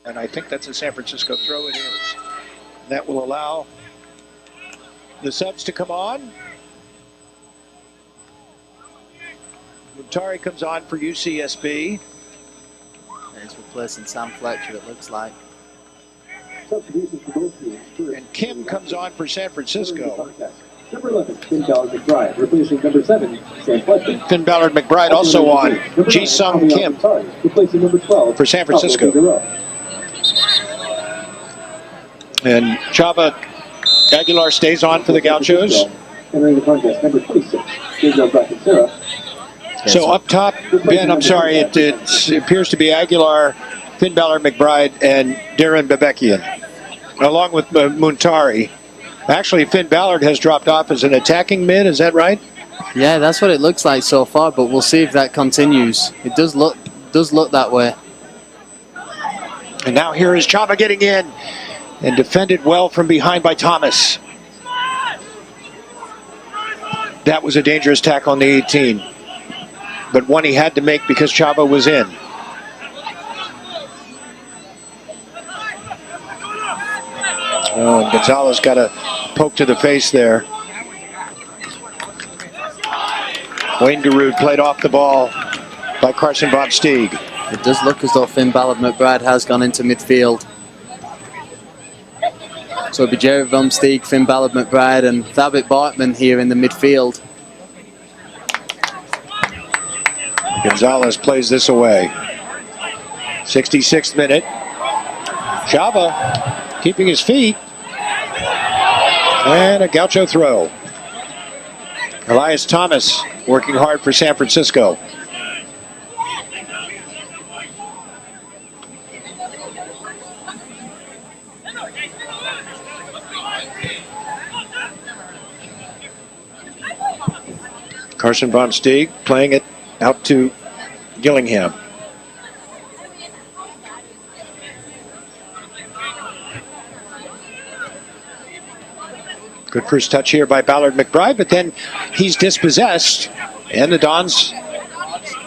And I think that's a San Francisco throw. It is. That will allow the subs to come on. Muntari comes on for UCSB. And he's replacing Sam Fletcher, it looks like. And Kim comes on for San Francisco. Number 11, Finn Ballard McBride, replacing number 7, Sam Fletcher. Finn Ballard McBride also on. Ji-Sung Kim replacing number 12 for San Francisco. And Chava Aguilar stays on for the Gauchos. Entering the contest, number 26, Gabriel Bracaterra. So up top, Ben, I'm sorry, it appears to be Aguilar, Finn Ballard McBride, and Darren Bebekian, along with Muntari. Actually, Finn Ballard has dropped off as an attacking mid, is that right? Yeah, that's what it looks like so far, but we'll see if that continues. It does look that way. And now here is Chava getting in and defended well from behind by Thomas. That was a dangerous tackle on the 18, but one he had to make because Chava was in. Oh, and Gonzalez got a poke to the face there. Wayne Garud played off the ball by Carson Von Steeg. It does look as though Finn Ballard McBride has gone into midfield. So it'll be Jerry Von Steeg, Finn Ballard McBride, and Thabit Bartman here in the midfield. Gonzalez plays this away. 66th minute. Chava keeping his feet. And a Gaucho throw. Elias Thomas working hard for San Francisco. Carson Von Steeg playing it out to Gillingham. Good first touch here by Ballard McBride, but then he's dispossessed, and the Dons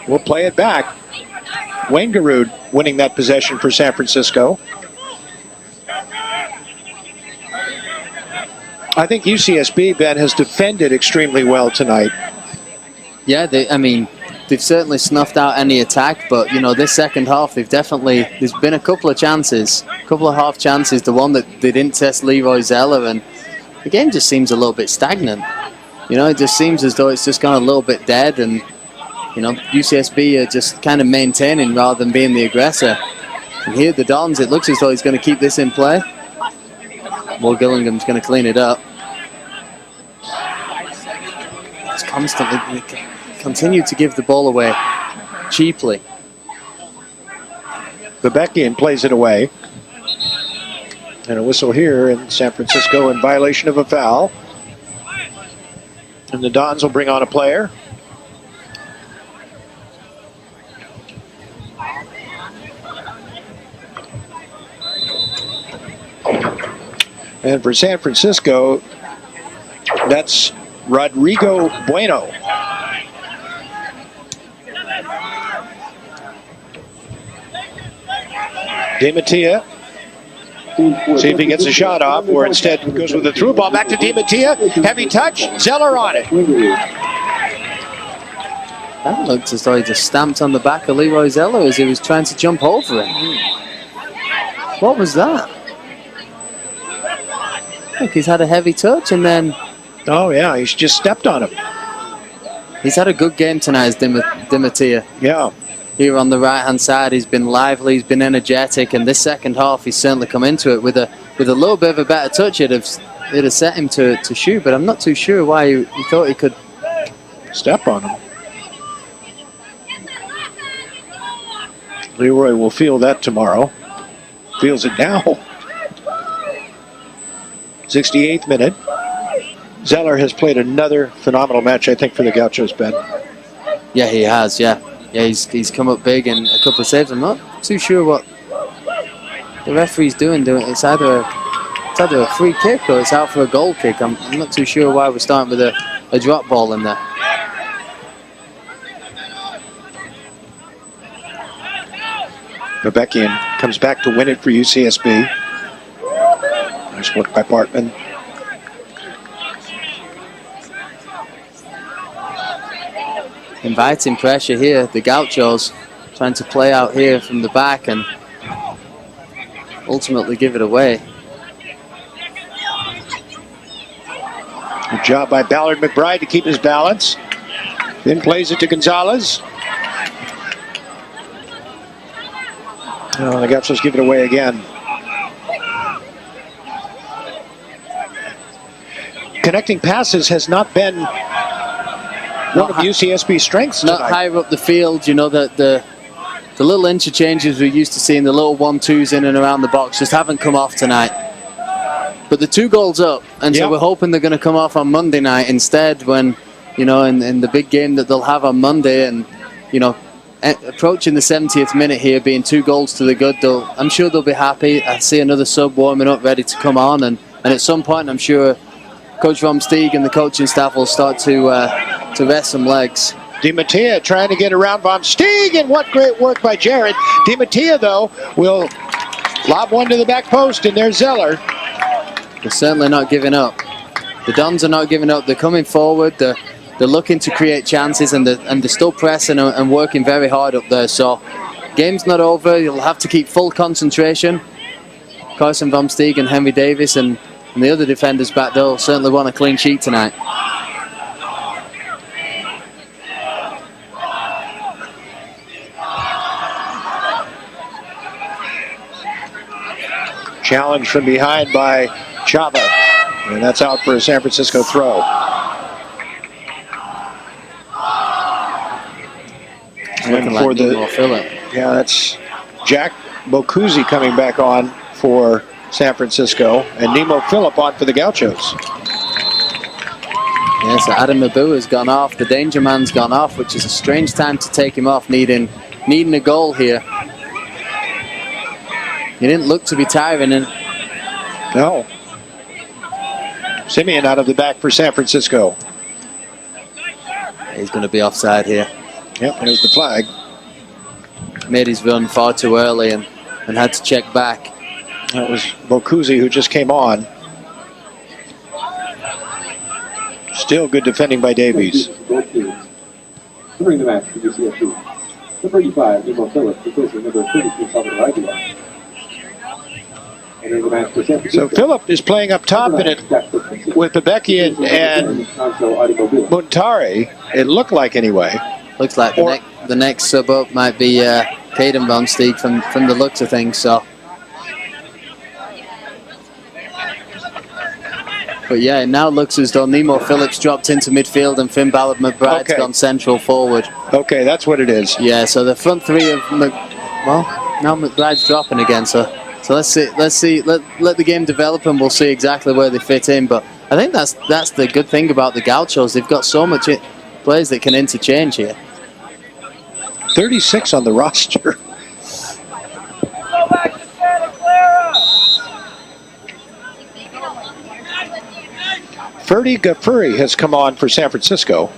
will play it back. Wayne Garud winning that possession for San Francisco. I think UCSB, Ben, has defended extremely well tonight. Yeah, they've certainly snuffed out any attack, but you know, this second half, there's been a couple of half chances. The one that they didn't test Leroy Zeller, and the game just seems a little bit stagnant. You know, it just seems as though it's just gone a little bit dead, and you know, UCSB are just kind of maintaining rather than being the aggressor. And here the Dons, it looks as though he's going to keep this in play. Will Gillingham's going to clean it up. It's constantly continue to give the ball away cheaply. Bebekian plays it away. And a whistle here in San Francisco in violation of a foul. And the Dons will bring on a player. And for San Francisco, that's Rodrigo Bueno. DiMattia. See if he gets a shot off, or instead goes with a through ball back to DiMattia. Heavy touch, Zeller on it. That looked as though he just stamped on the back of Leroy Zeller as he was trying to jump over him. What was that? Look, he's had a heavy touch and then... Oh yeah, he's just stepped on him. He's had a good game tonight as DiMattia. Yeah. Here on the right-hand side, he's been lively, he's been energetic, and this second half, he's certainly come into it with a little bit of a better touch. It'd have set him to shoot, but I'm not too sure why he thought he could step on him. Leroy will feel that tomorrow. Feels it now. 68th minute. Zeller has played another phenomenal match, I think, for the Gauchos, Ben. Yeah, he has, yeah. Yeah, he's come up big in a couple of saves. I'm not too sure what the referee's doing. It's either a free kick or it's out for a goal kick. I'm not too sure why we're starting with a drop ball in there. Bebekian comes back to win it for UCSB. Nice work by Bartman. Inviting pressure here. The Gauchos trying to play out here from the back and ultimately give it away. Good job by Ballard McBride to keep his balance. Then plays it to Gonzalez. Oh, the Gauchos give it away again. Connecting passes has not been one of UCSB's strengths tonight. Not higher up the field, you know, the little interchanges we're used to seeing, the little 1-2s in and around the box just haven't come off tonight. But the 2 goals up, and so we're hoping they're going to come off on Monday night instead when, you know, in the big game that they'll have on Monday, and, you know, approaching the 70th minute here, being 2 goals to the good, I'm sure they'll be happy. I see another sub warming up, ready to come on, and at some point I'm sure Coach Vom Steeg and the coaching staff will start to rest some legs. Di Mattia trying to get around Vom Steeg, and what great work by Jared. Di Mattia, though, will lob one to the back post, and there's Zeller. They're certainly not giving up. The Dons are not giving up. They're coming forward. They're looking to create chances, and they're still pressing and working very hard up there. So, game's not over. You'll have to keep full concentration. Carson Vom Steeg and Henry Davis and the other defenders back there will certainly want a clean sheet tonight. Challenge from behind by Chava, and that's out for a San Francisco throw. And for Nemo Phillip. Yeah, that's Jack Bokuzi coming back on for San Francisco, and Nemo Phillip on for the Gauchos. Yeah, so Adam Abu has gone off. The danger man's gone off, which is a strange time to take him off, needing a goal here. He didn't look to be tiring. No. Simeon out of the back for San Francisco. He's going to be offside here. Yep, there's the flag. Made his run far too early and had to check back. That was Bokuzi who just came on. Still good defending by Davies. Entering the match for UCSB. Number 35, Nemo Phillips, replacing number 32, Salvador Aguilar. Entering the match for San Francisco. So Phillip is playing up top in it with Bebekian and Muntari. It looked like anyway. Looks like the next sub up might be Caden Von Steeg from the looks of things. So. But yeah, it now looks as though Nemo Phillips dropped into midfield and Finn Ballard McBride's gone central forward. Okay, that's what it is. Yeah, so the front three of now McBride's dropping again. So let's see. Let the game develop and we'll see exactly where they fit in. But I think that's the good thing about the Gauchos. They've got so much players that can interchange here. 36 on the roster. Ferdy Gafuri has come on for San Francisco.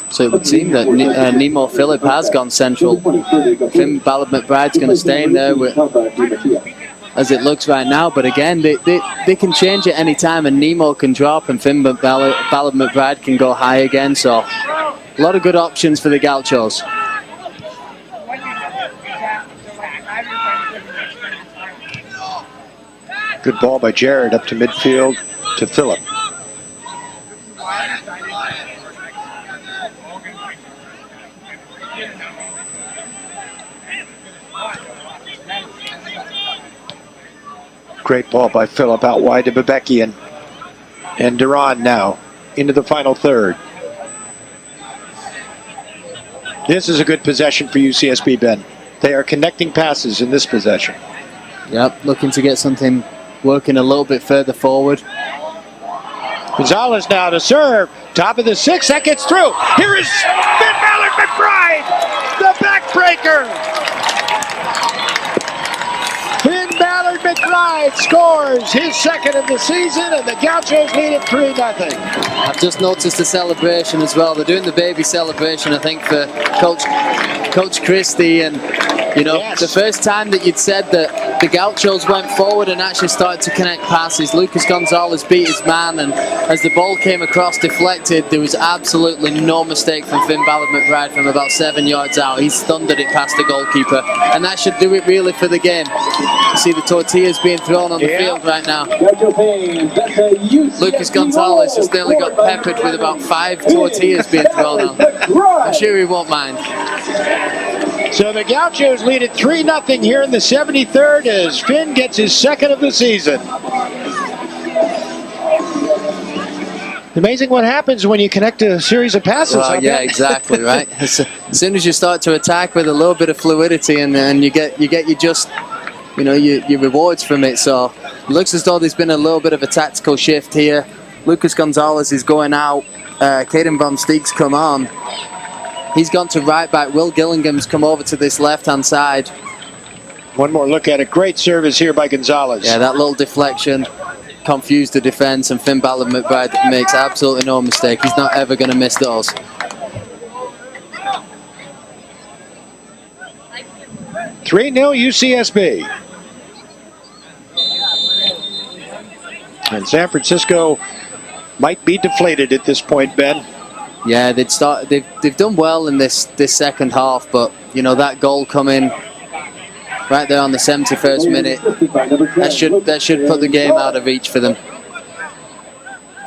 So it would seem that Nemo Phillip has gone central. Finn Ballard McBride's going to stay in there as it looks right now. But again, they can change at any time, and Nemo can drop, and Finn Ballard McBride can go high again. So a lot of good options for the Gauchos. Good ball by Jared up to midfield to Phillip. Great ball by Phillip out wide to Bebekian. And Duran now into the final third. This is a good possession for UCSB, Ben. They are connecting passes in this possession. Yep, looking to get something working a little bit further forward. Gonzalez now to serve. Top of the six, that gets through. Here is Finn Ballard McBride, the backbreaker. Finn Ballard McBride McBride scores his second of the season, and the Gauchos lead it 3-0. I've just noticed the celebration as well. They're doing the baby celebration, I think, for Coach Christie. And, you know, Yes. the first time that you'd said that the Gauchos went forward and actually started to connect passes, Lucas Gonzalez beat his man, and as the ball came across deflected, there was absolutely no mistake from Finn Ballard McBride from about 7 yards out. He thundered it past the goalkeeper, and that should do it really for the game. You see the tortillas being thrown on the field right now. Lucas Gonzalez just nearly got peppered with about 5 tortillas being thrown on. I'm sure he won't mind. So the Gauchos lead it 3-0 here in the 73rd as Finn gets his second of the season. Amazing what happens when you connect a series of passes. Well, yeah, exactly, right? As soon as you start to attack with a little bit of fluidity, and you get your rewards from it. So it looks as though there's been a little bit of a tactical shift here. Lucas Gonzalez is going out. Caden Van Steeg's come on. He's gone to right back. Will Gillingham's come over to this left-hand side. One more look at it. Great service here by Gonzalez. Yeah, that little deflection confused the defense, and Finn Ballard McBride makes absolutely no mistake. He's not ever going to miss those. (3-0) UCSB. And San Francisco might be deflated at this point, Ben. Yeah, they've done well in this second half, but you know that goal coming right there on the 71st minute, that should put the game out of reach for them.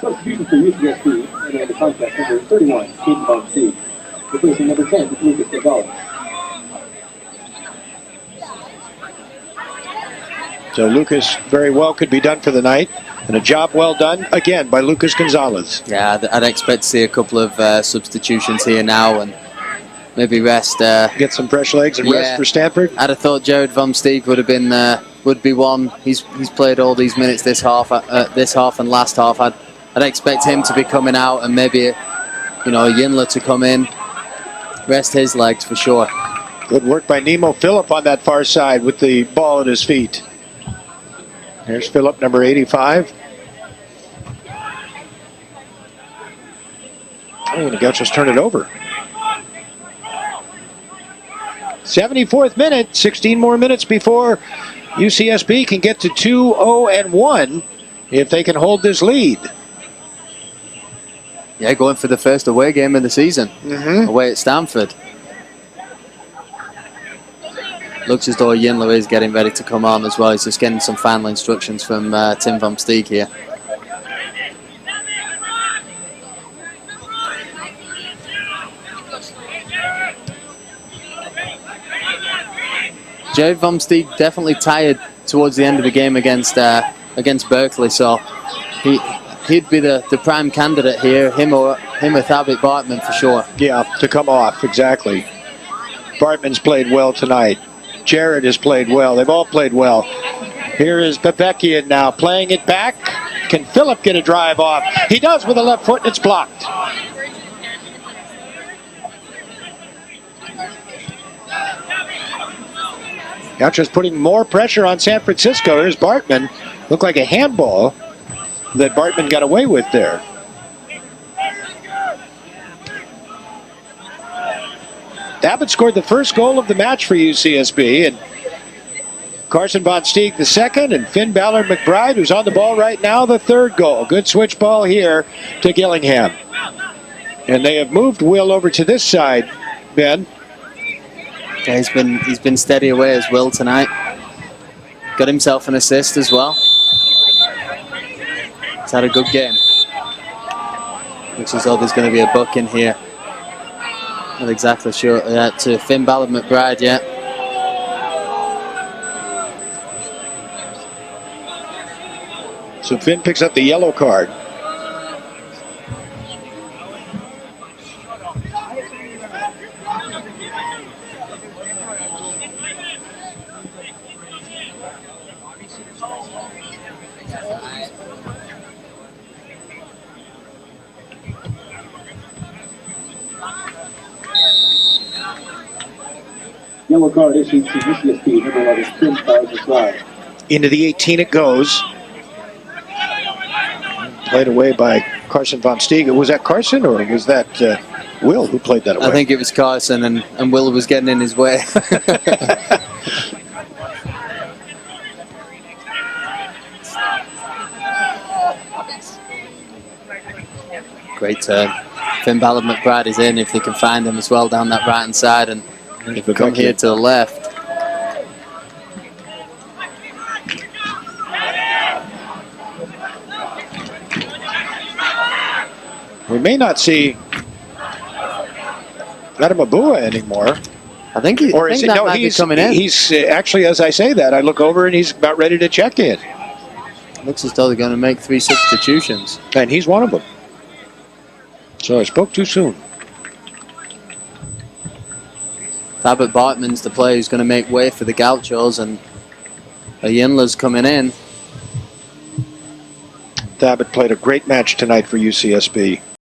Substitution for UCSB, and the contact number 31, Caden Van Steeg, replacing number 10, Lucas Gonzalez. So Lucas very well could be done for the night, and a job well done again by Lucas Gonzalez. Yeah, I'd expect to see a couple of substitutions here now, and maybe rest. Get some fresh legs and rest for Stanford. I'd have thought Jared Van Steeg would be one. He's played all these minutes this half and last half. I'd expect him to be coming out, and maybe a Yinler to come in, rest his legs for sure. Good work by Nemo Phillip on that far side with the ball at his feet. Here's Phillip, number 85. Oh, the Gauchos turn it over. 74th minute, 16 more minutes before UCSB can get to 2-0-1 if they can hold this lead. Yeah, going for the first away game of the season, away at Stanford. Looks as though Yinler is getting ready to come on as well. He's just getting some final instructions from Tim Van Steeg here. Jared Van Steeg definitely tired towards the end of the game against Berkeley, so he'd be the prime candidate here, him with Thabit Bartman for sure. Yeah, to come off, exactly. Bartman's played well tonight. Jared has played well. They've all played well. Here is Bebekian now playing it back. Can Phillip get a drive off? He does with the left foot, and it's blocked. Gauchos putting more pressure on San Francisco. Here's Bartman. Looked like a handball that Bartman got away with there. Abbott scored the first goal of the match for UCSB, and Carson Van Steeg the second, and Finn Ballard McBride, who's on the ball right now, the third goal. Good switch ball here to Gillingham. And they have moved Will over to this side, Ben. Yeah, he's been steady away as Will tonight. Got himself an assist as well. He's had a good game. Looks as though there's going to be a buck in here. Not exactly sure. To Finn Ballard McBride, yeah. So Finn picks up the yellow card. Yellow card issued to UCSB, number 11, Finn Ballard McBride. Into the 18 it goes. Played away by Carson von Stiegen. Was that Carson or was that Will who played that away? I think it was Carson, and Will was getting in his way. Great turn. Finn Ballard McBride is in if they can find him as well down that right hand side, and if we come here to the left. We may not see Adam Abua anymore. I think he, Or I is think it, that no, might be he's coming in. He's actually, as I say that, I look over and he's about ready to check in. Looks as though they're going to make 3 substitutions. And he's one of them. So I spoke too soon. Tabit Bartman's the player who's going to make way for the Gauchos, and Yinla's coming in. Tabit played a great match tonight for UCSB.